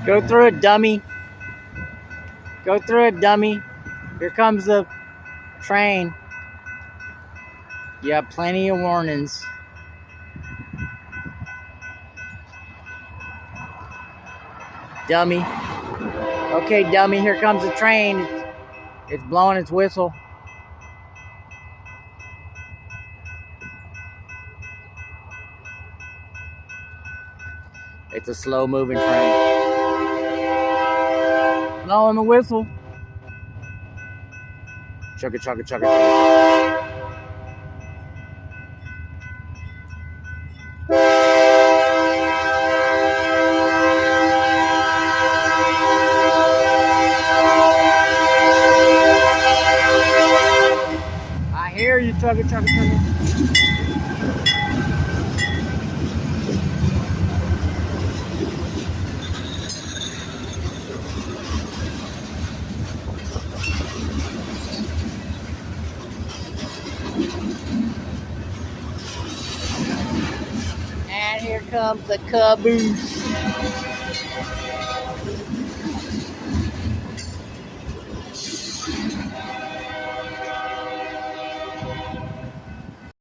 Go through it, dummy. Go through it, dummy. Here comes the train. You have plenty of warnings. Dummy. Okay, dummy, here comes the train. It's blowing its whistle. It's a slow-moving train. Blowing the whistle. Chugga, chugga, chugga, chugga. I hear you, chugga, chugga, chugga. And here comes the caboose.